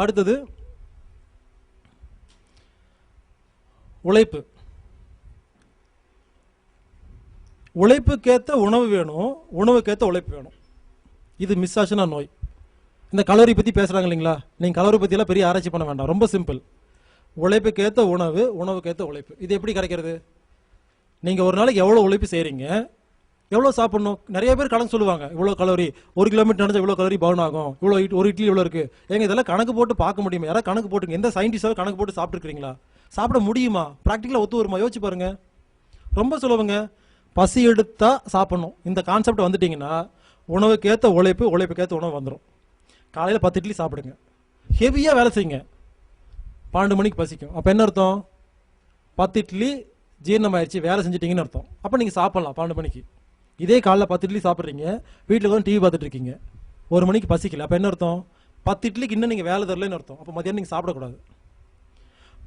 அடுத்தது உழைப்பு. உழைப்புக்கேற்ற உணவு வேணும், உணவுக்கேற்ற உழைப்பு வேணும். இது மிஸ் ஆச்சுன்னா நோய். இந்த கலோரி பற்றி பேசுகிறாங்க இல்லைங்களா, நீங்கள் கலோரி பற்றியெல்லாம் பெரிய ஆராய்ச்சி பண்ண வேண்டாம், ரொம்ப சிம்பிள். உழைப்புக்கேற்ற உணவு, உணவுக்கேற்ற உழைப்பு. இது எப்படி கிடைக்கிறது? நீங்கள் ஒரு நாளைக்கு எவ்வளோ உழைப்பு செய்கிறீங்க, எவ்வளோ சாப்பிட்ணும். நிறைய பேர் கணக்கு சொல்லுவாங்க, இவ்வளோ கலோரி, 1 கிலோமீட்டர் நடந்தால் இவ்வளோ கலோரி பர்ன் ஆகும், இவ்வளோ ஒரு இட்லி இவ்வளோ இருக்குது. ஏங்க இதெல்லாம் கணக்கு போட்டு பார்க்க முடியுமா? யாராவது கணக்கு போட்டுங்க. எந்த சயின்டிஸ்டாவது கணக்கு போட்டு சாப்பிட்ருக்கீங்களா? சாப்பிட முடியுமா? ப்ராக்டிக்கலாக ஒத்து வருமா? யோசிச்சு பாருங்க. ரொம்ப சொல்லுவாங்க, பசி எடுத்தா சாப்பிட்ணும். இந்த கான்செப்ட் வந்துட்டிங்கன்னா உணவுக்கேற்ற உழைப்பு, உழைப்புக்கேற்ற உணவு வந்துடும். காலையில் 10 இட்லி சாப்பிடுங்க, ஹெவியாக வேலை செய்யுங்க, 12 மணிக்கு பசிக்கும். அப்போ என்ன அர்த்தம்? 10 இட்லி ஜீரணமாயிடுச்சு, வேலை செஞ்சிட்டிங்கன்னு அர்த்தம். அப்போ நீங்கள் சாப்பிட்லாம் 12 மணிக்கு. இதே காலையில் 10 இட்லி சாப்பிட்றீங்க, வீட்டில் வந்து டிவி பார்த்துட்டு இருக்கீங்க, 1 மணிக்கு பசிக்கல. அப்போ என்ன அர்த்தம்? 10 இட்லிக்கு இன்னும் நீங்கள் வேலை தரலன்னு அர்த்தம். அப்போ மதியானம் நீங்கள் சாப்பிடக்கூடாது.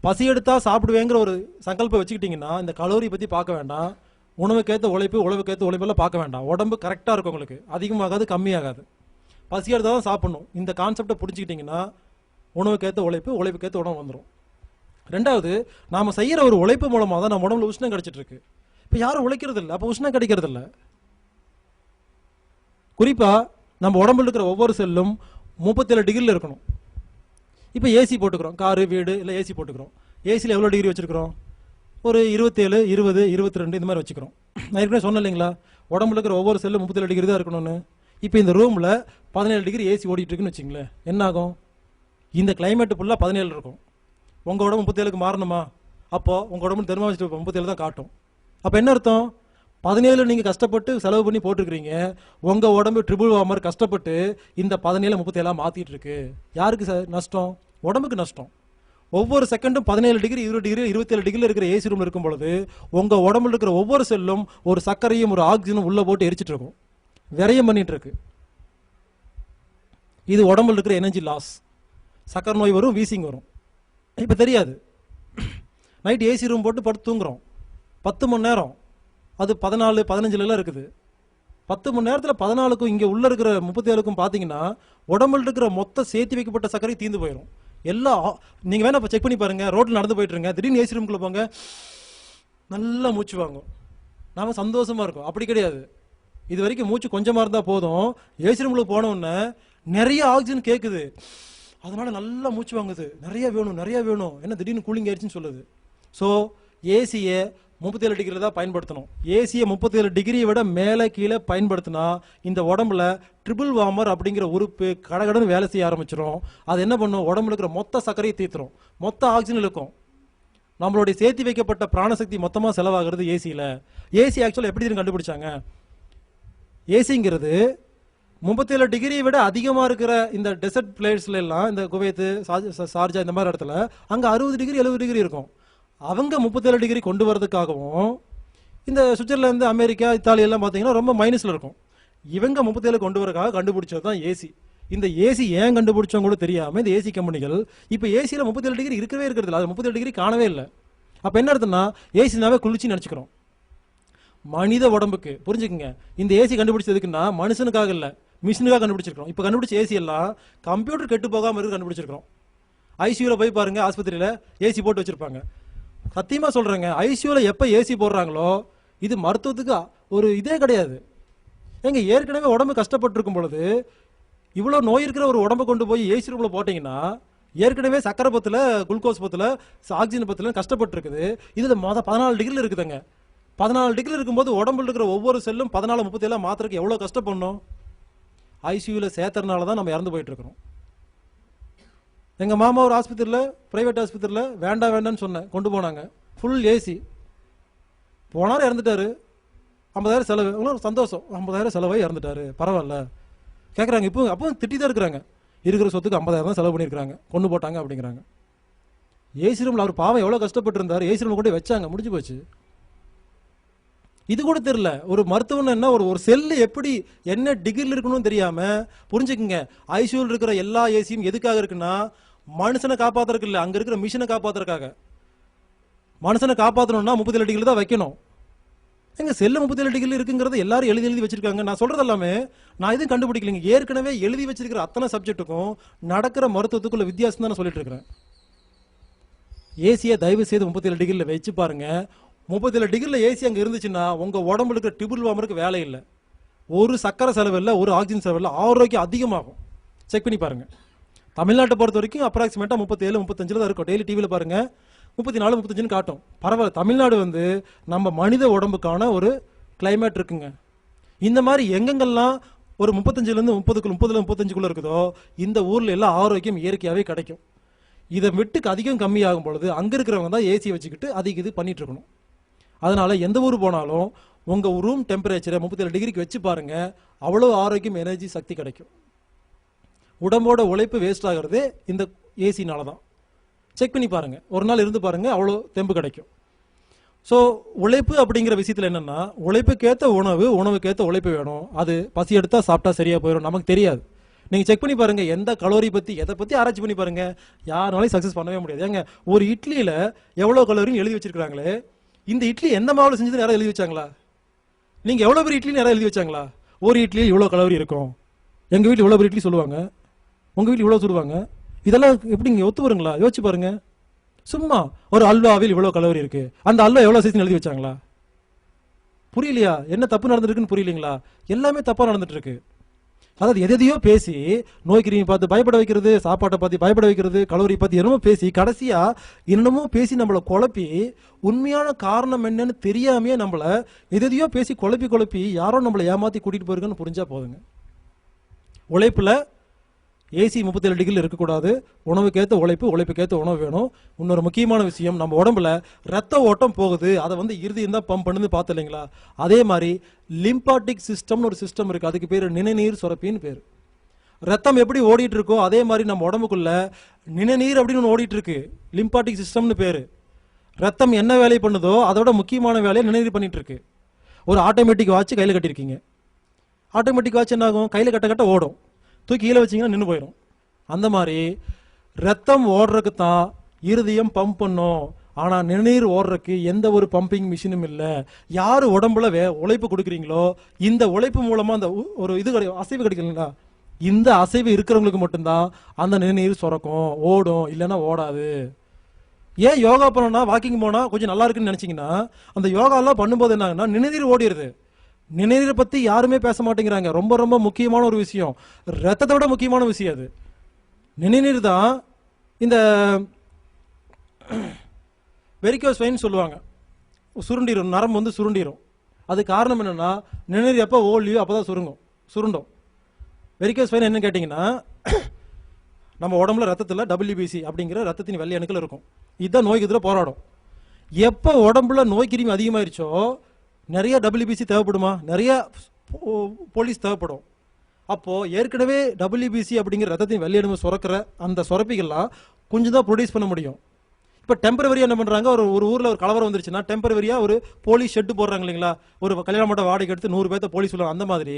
பசி எடுத்தால் சாப்பிடுவேங்கிற ஒரு சங்கல்பம் வச்சுக்கிட்டிங்கன்னா இந்த கலோரி பற்றி பார்க்க வேண்டாம், உணவுக்கேற்ற உழைப்பு, உழவுக்கேற்ற உழைப்பெல்லாம் பார்க்க வேண்டாம். உடம்பு கரெக்டாக இருக்கும், உங்களுக்கு அதிகமாகாது, கம்மியாகாது. பசி எடுத்தால் தான் சாப்பிட்ணும். இந்த கான்செப்டை புரிஞ்சுக்கிட்டிங்கன்னா உணவுக்கேற்ற உழைப்பு, உழைப்புக்கேற்ற உணவு வந்துடும். ரெண்டாவது, நாம் செய்கிற ஒரு உழைப்பு மூலமாக தான் நம்ம உடம்புல உஷ்ணம் கிடைச்சிட்ருக்கு. இப்போ யாரும் உழைக்கிறது இல்லை, அப்போ உஷ்ணம் கிடைக்கிறது இல்லை. குறிப்பாக நம்ம உடம்புல இருக்கிற ஒவ்வொரு செல்லும் 37 டிகிரியில் இருக்கணும். இப்போ ஏசி போட்டுக்கிறோம், காரு வீடு இல்லை ஏசி போட்டுக்கிறோம். ஏசியில் எவ்வளோ டிகிரி வச்சுருக்கிறோம்? ஒரு 27, 20, 22 இந்த மாதிரி வச்சுக்கிறோம். நான் ஏற்கனவே சொன்னேன் இல்லைங்களா, உடம்புல இருக்கிற ஒவ்வொரு செல்லும் 37 டிகிரி தான் இருக்கணும்னு. இப்போ இந்த ரூமில் 17 டிகிரி ஏசி ஓடிட்டு இருக்குன்னு வச்சுங்களேன், என்ன ஆகும்? இந்த கிளைமேட்டு ஃபுல்லாக 17 இருக்கும். உங்கள் உடம்பு 37க்கு மாறணுமா? அப்போது உங்கள் உடம்பு தெர்மாமீட்டர் 37 தான் காட்டும். அப்போ என்ன அர்த்தம்? 17 நீங்கள் கஷ்டப்பட்டு செலவு பண்ணி போட்டுருக்கிறீங்க, உங்கள் உடம்பு ட்ரிபிள் வார்மர் கஷ்டப்பட்டு இந்த 17 37 மாற்றிட்டு இருக்கு. யாருக்கு நஷ்டம்? உடம்புக்கு நஷ்டம். ஒவ்வொரு செகண்டும் 17 டிகிரி, 20 டிகிரி, 27 டிகிரியில் இருக்கிற ஏசி ரூமில் இருக்கும் பொழுது உங்கள் உடம்புல இருக்கிற ஒவ்வொரு செல்லும் ஒரு சர்க்கரையும் ஒரு ஆக்சிஜனும் உள்ளே போட்டு எரிச்சிட்டு இருக்கும், விரயம் பண்ணிட்டு இருக்கு. இது உடம்புல இருக்கிற எனர்ஜி லாஸ். சக்கரை நோய் வரும், வீசிங் வரும். இப்போ தெரியாது. நைட் ஏசி ரூம் போட்டு படுத்து தூங்குறோம் 10 மணி நேரம், அது 14, 15 இருக்குது. 10 மணி நேரத்தில் 14க்கும் இங்கே உள்ளே இருக்கிற 37க்கும் பார்த்தீங்கன்னா உடம்புல இருக்கிற மொத்த சேர்த்து வைக்கப்பட்ட சர்க்கரை தீர்ந்து போயிடும். எல்லாம் நீங்கள் வேணா இப்போ செக் பண்ணி பாருங்கள். ரோட்டில் நடந்து போயிட்டுருங்க, திடீர்னு ஏசி ரூம்குள்ளே போங்க, நல்லா மூச்சு வாங்கும், நாம் சந்தோஷமாக இருக்கும். அப்படி கிடையாது. இது வரைக்கும் மூச்சு கொஞ்சமாக இருந்தால் போதும், ஏசி ரூமில் போனோடனே நிறைய ஆக்சிஜன் கேட்குது, அதனால நல்லா மூச்சு வாங்குது, நிறைய வேணும் நிறைய வேணும், என்ன திடீர்னு கூலிங் ஆயிடுச்சுன்னு சொல்லுது. ஸோ ஏசியை 37 டிகிரியில் தான் பயன்படுத்தணும். ஏசியை 37 டிகிரியை விட மேலே கீழே பயன்படுத்தினா இந்த உடம்புல ட்ரிபிள் வார்மர் அப்படிங்கிற உறுப்பு கடகடன்னு வேலை செய்ய ஆரம்பிச்சிடும். அது என்ன பண்ணும்? உடம்புல இருக்கிற மொத்த சர்க்கரையை தீர்த்துரும், மொத்த ஆக்சிஜன் இருக்கும். நம்மளுடைய சேர்த்து வைக்கப்பட்ட பிராணசக்தி மொத்தமாக செலவாகிறது ஏசியில். ஏசி ஆக்சுவலாக எப்படி கண்டுபிடிச்சாங்க? ஏசிங்கிறது 37 டிகிரியை விட அதிகமாக இருக்கிற இந்த டெசர்ட் பிளேஸ்ல எல்லாம், இந்த குவைத்து, சார்ஜா இந்த மாதிரி இடத்துல அங்கே 60 டிகிரி 70 டிகிரி இருக்கும். அவங்க 37 டிகிரி கொண்டு வரதுக்காகவும், இந்த சுவிட்சர்லாந்து, அமெரிக்கா, இத்தாலி எல்லாம் பார்த்தீங்கன்னா ரொம்ப மைனஸில் இருக்கும். இவங்க 37 கொண்டு வரக்காக கண்டுபிடிச்சது தான் ஏசி. இந்த ஏசி ஏன் கண்டுபிடிச்சவங்க கூட தெரியாமல் இந்த ஏசி கம்பெனிகள் இப்போ ஏசியில் 37 டிகிரி இருக்கவே இருக்கிறது இல்லை, அது 37 டிகிரி காணவே இல்லை. அப்போ என்ன அர்த்தம்னா ஏசினாவே குளிர்ச்சி நினச்சிக்கிறோம். மனித உடம்புக்கு புரிஞ்சுக்குங்க, இந்த ஏசி கண்டுபிடிச்சதுக்குன்னா மனுஷனுக்காக இல்லை, மிஷினுக்காக கண்டுபிடிச்சிருக்கோம். இப்போ கண்டுபிடிச்ச ஏசி எல்லாம் கம்ப்யூட்டர் கெட்டு போகாமல் இருக்கு கண்டுபிடிச்சிருக்கிறோம். ஐசியூவில் போய் பாருங்க, ஆஸ்பத்திரியில் ஏசி போட்டு வச்சிருப்பாங்க. சத்தியமாக சொல்கிறேங்க, ஐசியூவில் எப்போ ஏசி போடுறாங்களோ இது மருத்துவத்துக்கு ஒரு இதே கிடையாது. ஏங்க ஏற்கனவே உடம்பு கஷ்டப்பட்டுருக்கும் பொழுது இவ்வளோ நோய் இருக்கிற ஒரு உடம்பை கொண்டு போய் ஏசி ரூமில் போட்டிங்கன்னா ஏற்கனவே சக்கரை பத்தில், குளுக்கோஸ் பத்தில், ஆக்சிஜன் பத்தில் கஷ்டப்பட்டுருக்குது. இதில் 14 டிகிரியில் இருக்குதுங்க. 14 டிகிரி இருக்கும்போது உடம்புல இருக்கிற ஒவ்வொரு செல்லும் 14, 37 மாத்திரக்கு எவ்வளோ கஷ்டப்படணும்? ஐசியூவில் சேர்த்துறதுனால தான் நம்ம இறந்து போயிட்டுருக்கிறோம். எங்கள் மாமா ஒரு ஆஸ்பத்திரியில், ப்ரைவேட் ஆஸ்பத்திரியில் வேண்டாம் வேண்டான்னு சொன்னேன், கொண்டு போனாங்க. Full AC. போனார், இறந்துட்டார். 50,000 செலவு. அவ்வளோ சந்தோஷம், 50,000 செலவாகி இறந்துட்டார், பரவாயில்ல கேட்குறாங்க. இப்போ அப்போ திட்டி தான் இருக்கிறாங்க, இருக்கிற சொத்துக்கு 50,000 தான் செலவு பண்ணியிருக்கிறாங்க, கொண்டு போட்டாங்க அப்படிங்கிறாங்க. ஏசி ரூமில் அவர் பாவம் எவ்வளோ கஷ்டப்பட்டு இருந்தார், ஏசி ரூமில் கொண்டு வச்சாங்க, முடிஞ்சு போச்சு. இது கூட தெரியல. ஒரு மருத்துவம் என்ன, ஒரு செல்லு எப்படி என்ன டிகிரியில் இருக்கணும்னு தெரியாமல், புரிஞ்சுக்குங்க, ஐசியூவில் இருக்கிற எல்லா ஏசியும் எதுக்காக இருக்குன்னா மனுஷனை காப்பாற்றுறதுக்கு இல்லை, அங்கே இருக்கிற மிஷினை காப்பாற்றுறதுக்காக. மனுஷனை காப்பாற்றணும்னா 37 டிகிரி தான் வைக்கணும். எங்க செல்ல 37 டிகிரி இருக்குங்கிறது எல்லாரும் எழுதி வச்சிருக்காங்க. நான் சொல்றது எல்லாமே நான் எதுவும் கண்டுபிடிக்கலைங்க. ஏற்கனவே எழுதி வச்சிருக்கிற அத்தனை சப்ஜெக்ட்டுக்கும் நடக்கிற மருத்துவத்துக்குள்ள வித்தியாசம் தான் நான் சொல்லிட்டு இருக்கிறேன். ஏசியை தயவு செய்து 37 டிகிரியில் வச்சு பாருங்க. 37 டிகிரியில் ஏசி அங்கே இருந்துச்சுன்னா உங்க உடம்புல இருக்கிற டிபிள் வாமருக்கு வேலை இல்லை. ஒரு சக்கரை செலவு இல்லை, ஒரு ஆக்சிஜன் செலவு இல்லை, ஆரோக்கியம் அதிகமாகும். செக் பண்ணி பாருங்க. தமிழ்நாட்டை பொறுத்த வரைக்கும் அப்ராக்சிமேட்டாக 37 35 தான் இருக்கும். டெய்லி டிவியில் பாருங்க 34 35 காட்டும். பரவாயில்ல, தமிழ்நாடு நம்ம மனித உடம்புக்கான ஒரு கிளைமேட் இருக்குங்க. இந்த மாதிரி எங்கெங்கெல்லாம் ஒரு 35லேருந்து 30 இருக்குதோ இந்த ஊர்ல எல்லாம் ஆரோக்கியம் இயற்கையாகவே கிடைக்கும். இதை விட்டுக்கு அதிகம் கம்மியாகும் பொழுது அங்கே இருக்கிறவங்க தான் ஏசி வச்சுக்கிட்டு அதிக இது பண்ணிட்டு இருக்கணும். அதனால எந்த ஊர் போனாலும் உங்க ரூம் டெம்பரேச்சரை 37 டிகிரிக்கு வச்சு பாருங்க. அவ்வளோ ஆரோக்கியம், எனர்ஜி, சக்தி கிடைக்கும். உடம்போட உழைப்பு வேஸ்ட் ஆகிறது இந்த ஏசினால தான். செக் பண்ணி பாருங்க, ஒரு நாள் இருந்து பாருங்க, அவ்வளோ தெம்பு கிடைக்கும். ஸோ உழைப்பு அப்படிங்கிற விஷயத்தில் என்னன்னா, உழைப்புக்கேற்ற உணவு, உணவுக்கேற்ற உழைப்பு வேணும். அது பசி எடுத்தா சாப்பிட்டா சரியா போயிடும், நமக்கு தெரியாது. நீங்க செக் பண்ணி பாருங்க, எந்த கலோரி பத்தி எதை பத்தி ஆராய்ச்சி பண்ணி பாருங்க, யாருனாலையும் சக்சஸ் பண்ணவே முடியாது. ஏங்க ஒரு இட்லியில எவ்வளவு கலோரின்னு எழுதி வச்சிருக்காங்களே, இந்த இட்லி எந்த மாவுல செஞ்சது யாராவது எழுதி வச்சாங்களா? நீங்க எவ்வளவு பெரிய இட்லி யாராவது எழுதி வச்சாங்களா? ஒரு இட்லியில் இவ்வளவு கலோரி இருக்கும், எங்க வீட்டில் இவ்வளவு பெரிய இட்லி சொல்லுவாங்க, உங்க வீட்டில் இவ்வளவு சொல்லுவாங்க. இதெல்லாம் எப்படி இங்க ஒத்து வருங்களா? யோசிச்சு பாருங்க. சும்மா ஒரு அல்வாவில் இவ்வளவு கலோரி இருக்கு, அந்த அல்வா எவ்வளவு சைஸ் எழுதி வச்சாங்களா? புரியலையா? என்ன தப்பு நடந்துருக்குன்னு புரியலீங்களா? எல்லாமே தப்பா நடந்துட்டு இருக்கு. அதாவது எதையோ பேசி நோய் கிருமி பார்த்து பயப்பட வைக்கிறது, சாப்பாட்டை பார்த்து பயப்பட வைக்கிறது, கலோரி பார்த்து என்னமோ பேசி கடைசியா என்னமோ பேசி நம்மளை குழப்பி உண்மையான காரணம் என்னன்னு தெரியாமையே நம்மளை எதையோ பேசி குழப்பி யாரோ நம்மளை ஏமாத்தி கூட்டிட்டு போயிருக்குன்னு புரிஞ்சா போதுங்க. உழைப்புல ஏசி 37 டிகிரியில் இருக்கக்கூடாது. உணவுக்கேற்ற உழைப்பு, உழைப்புக்கேற்ற உணவு வேணும். இன்னொரு முக்கியமான விஷயம், நம்ம உடம்புல ரத்த ஓட்டம் போகுது, அதை இருதயம் தான் பம்ப் பண்ணுது பார்த்து இல்லைங்களா? அதே மாதிரி லிம்பாட்டிக் சிஸ்டம்னு ஒரு சிஸ்டம் இருக்கு, அதுக்கு பேர் நிணநீர் சுரப்பின்னு பேர். ரத்தம் எப்படி ஓடிட்டு இருக்கோ அதே மாதிரி நம்ம உடம்புக்குள்ள நிணநீர் அப்படின்னு ஒன்று ஓடிட்டு இருக்கு, லிம்பாட்டிக் சிஸ்டம்னு பேரு. ரத்தம் என்ன வேலை பண்ணுதோ அதோட முக்கியமான வேலையை நிணநீர் பண்ணிட்டு இருக்கு. ஒரு ஆட்டோமேட்டிக் வாட்ச் கையில் கட்டியிருக்கீங்க, ஆட்டோமேட்டிக் வாட்ச் என்ன ஆகும்? கையில் கட்ட கட்ட ஓடும், தூக்கி கீழே வச்சிங்கன்னா நின்று போயிடும். அந்த மாதிரி ரத்தம் ஓடுறதுக்கு தான் இருதயம் பம்ப் பண்ணும். ஆனால் நிணநீர் ஓடுறதுக்கு எந்த ஒரு பம்பிங் மிஷினும் இல்லை. யார் உடம்புல உழைப்பு கொடுக்குறீங்களோ இந்த உழைப்பு மூலமாக அந்த ஒரு இது அசைவு கிடைக்கலங்களா, இந்த அசைவு இருக்கிறவங்களுக்கு மட்டும்தான் அந்த நிணநீர் சுரக்கும், ஓடும், இல்லைன்னா ஓடாது. ஏன் யோகா பண்ணோம்னா, வாக்கிங் போனால் கொஞ்சம் நல்லா இருக்குன்னு நினச்சிங்கன்னா அந்த யோகாலாம் பண்ணும்போது என்ன ஆகுன்னா நிணநீர் ஓடிடுது. நிணநீரை பத்தி யாருமே பேச மாட்டேங்கிறாங்க. ரொம்ப ரொம்ப முக்கியமான ஒரு விஷயம், ரத்தத்தை விட முக்கியமான விஷயம் அது. நிணநீர் தான் இந்த வெரிகோஸ் வெயின் சொல்லுவாங்க, சுருண்டிடும், நரம்பு சுருண்டிடும். அது காரணம் என்னன்னா, நிணநீர் எப்போ ஓடலையோ அப்போதான் சுருண்டும். வெரிகோஸ் வெயின் என்னன்னு கேட்டிங்கன்னா, நம்ம உடம்புல ரத்தத்தில் WBC அப்படிங்கிற ரத்தத்தின் வெள்ளை அணுக்கள் இருக்கும். இதுதான் நோய்க்கு எதிராக போராடும். எப்போ உடம்புல நோய் கிருமி அதிகமாயிருச்சோ நிறைய WBC தேவைப்படுமா? நிறைய போலீஸ் தேவைப்படும். அப்போ ஏற்கனவே WBC அப்படிங்கிற ரத்தத்தின் வெள்ளையணுவை சுரக்கிற அந்த சுரப்பிகள்லாம் கொஞ்சம் தான் ப்ரொடியூஸ் பண்ண முடியும். இப்போ டெம்பரவரியா என்ன பண்றாங்க, ஒரு ஊர்ல ஒரு கலவரம் வந்துருச்சுன்னா டெம்பரவரியா ஒரு போலீஸ் ஷெட்டு போடுறாங்க இல்லைங்களா? ஒரு கல்யாண மண்டபம் வாடகை எடுத்து 100 பேர்த்த போலீஸ் சொல்லுவாங்க. அந்த மாதிரி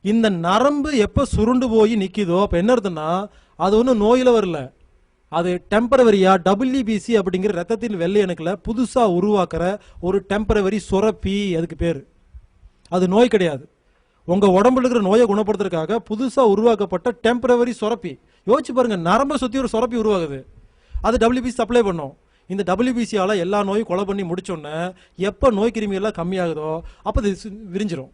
இந்த நரம்பு எப்போ சுருண்டு போய் நிற்கிதோ அப்போ என்ன அர்த்தம்னா அது ஒன்றும் நோயில வரல, அது டெம்பரவரியா WBC அப்படிங்கிற ரத்தத்தின் வெள்ளை அணுக்களை புதுசா உருவாக்குற ஒரு டெம்பரவரி சுரப்பி, அதுக்கு பேர். அது நோய் கிடையாது. உங்க உடம்புல இருக்கிற நோயை குணப்படுத்துறதுக்காக புதுசா உருவாக்கப்பட்ட டெம்பரவரி சுரப்பி. யோசிச்சு பாருங்க, நரம்பை சுத்தி ஒரு சுரப்பி உருவாகுது, அது WBC சப்ளை பண்ணும். இந்த WBCயால எல்லா நோயும் கொலை பண்ணி முடிச்சோன்னே எப்போ நோய் கிருமி எல்லாம் கம்மியாகுதோ அப்போ அது விரிஞ்சிடும்.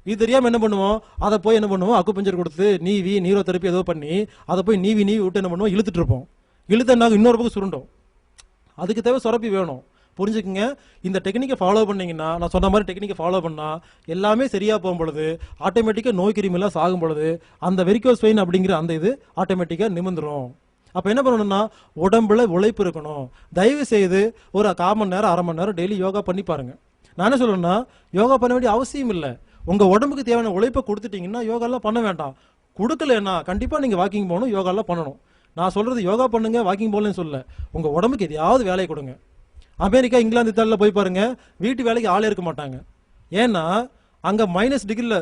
இது தெரியாமல் என்ன பண்ணுவோம், அதை போய் என்ன பண்ணுவோம், அக்குபஞ்சர் கொடுத்து நீவி நீரோ தெரப்பி ஏதோ பண்ணி அதை போய் நீவி விட்டு என்ன பண்ணுவோம், இழுத்துட்டு இருப்போம். இழுத்தனாக இன்னொரு பக்கம் சுருண்டும். அதுக்கு தேவை சுரப்பி வேணும். புரிஞ்சுக்குங்க. இந்த டெக்னிக்கை ஃபாலோ பண்ணீங்கன்னா, நான் சொன்ன மாதிரி டெக்னிக்கை ஃபாலோ பண்ணா எல்லாமே சரியா போகும் பொழுது ஆட்டோமேட்டிக்காக நோய் கிருமிலாம் சாகும் பொழுது அந்த வெரிகோஸ் வெயின் அப்படிங்கிற அந்த இது ஆட்டோமேட்டிக்காக நிமிந்துடும். அப்போ என்ன பண்ணணும்னா, உடம்புல உழைப்பு இருக்கணும். தயவு செய்து ஒரு 1/4 மணி நேரம் 1/2 மணி நேரம் டெய்லி யோகா பண்ணி பாருங்க. நான் என்ன சொல்லணும்னா, யோகா பண்ண வேண்டிய அவசியம் இல்லை. உங்க உடம்புக்கு தேவையான உழைப்பை கொடுத்துட்டீங்கன்னா யோகாலாம் பண்ண வேண்டாம். கொடுக்கலன்னா கண்டிப்பாக நீங்கள் வாக்கிங் போகணும், யோகாலாம் பண்ணணும். நான் சொல்றது யோகா பண்ணுங்க, வாக்கிங் போகலன்னு சொல்ல, உங்க உடம்புக்கு எதையாவது வேலையை கொடுங்க. அமெரிக்கா, இங்கிலாந்து, இத்தாலியில் போய் பாருங்க, வீட்டு வேலைக்கு ஆளே இருக்க மாட்டாங்க. ஏன்னா அங்க -டிகிரியில்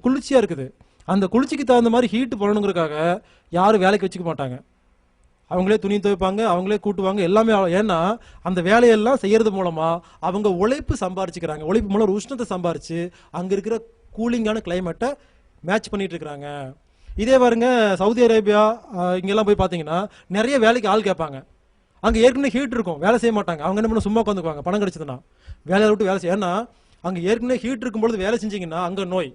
குளிர்ச்சியா இருக்குது. அந்த குளிர்ச்சிக்கு தகுந்த மாதிரி ஹீட் பண்ணணுங்கிறதுக்காக யாரும் வேலைக்கு வச்சுக்க மாட்டாங்க. அவங்களே துணி துவைப்பாங்க, அவங்களே கூட்டுவாங்க, எல்லாமே. ஏன்னா அந்த வேலையெல்லாம் செய்யறது மூலமா அவங்க உழைப்பு சம்பாரிச்சுக்கிறாங்க. உழைப்பு மூலம் ஒரு உஷ்ணத்தை சம்பாரிச்சு அங்க இருக்கிற கூலிங்கான கிளைமேட்டை மேட்ச் பண்ணிட்டு இருக்கிறாங்க. இதே பாருங்க, சவுதி அரேபியா இங்கெல்லாம் போய் பார்த்தீங்கன்னா நிறைய வேலைக்கு ஆள் கேட்பாங்க. அங்கே ஏற்கனவே ஹீட் இருக்கும், வேலை செய்ய மாட்டாங்க. அவங்க என்ன பண்ண, சும்மா உட்காந்துக்குவாங்க. பணம் கிடைச்சதுன்னா வேலையை விட்டு வேலை செய்ய. ஏன்னா அங்கே ஏற்கனவே ஹீட் இருக்கும்பொழுது வேலை செஞ்சீங்கன்னா அங்கே நோய்.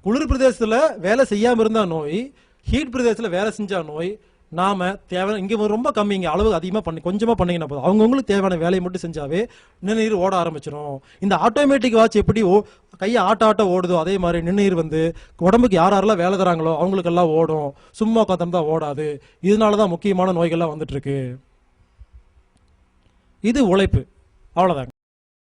குளிர் பிரதேசத்தில் வேலை செய்யாமல் இருந்தால் நோய், ஹீட் பிரதேசத்தில் வேலை செஞ்சா நோய். நாம தேவையான இங்கே ரொம்ப கம்மிங்க, அளவு அதிகமாக பண்ணி கொஞ்சமாக பண்ணிங்கன்னா போதும். அவங்கவுங்களுக்கு தேவையான வேலையை மட்டும் செஞ்சாவே நிணநீர் ஓட ஆரம்பிச்சிடும். இந்த ஆட்டோமேட்டிக் வாட்ச் எப்படி கையை ஆட்ட ஓடுதோ அதே மாதிரி நிணநீர் வந்து உடம்புக்கு யாரெல்லாம் வேலை தராங்களோ அவங்களுக்கெல்லாம் ஓடும். சும்மா உட்காந்து ஓடாது. இதனால தான் முக்கியமான நோய்கள்லாம் வந்துட்டு இருக்கு. இது உழைப்பு, அவ்வளோதாங்க.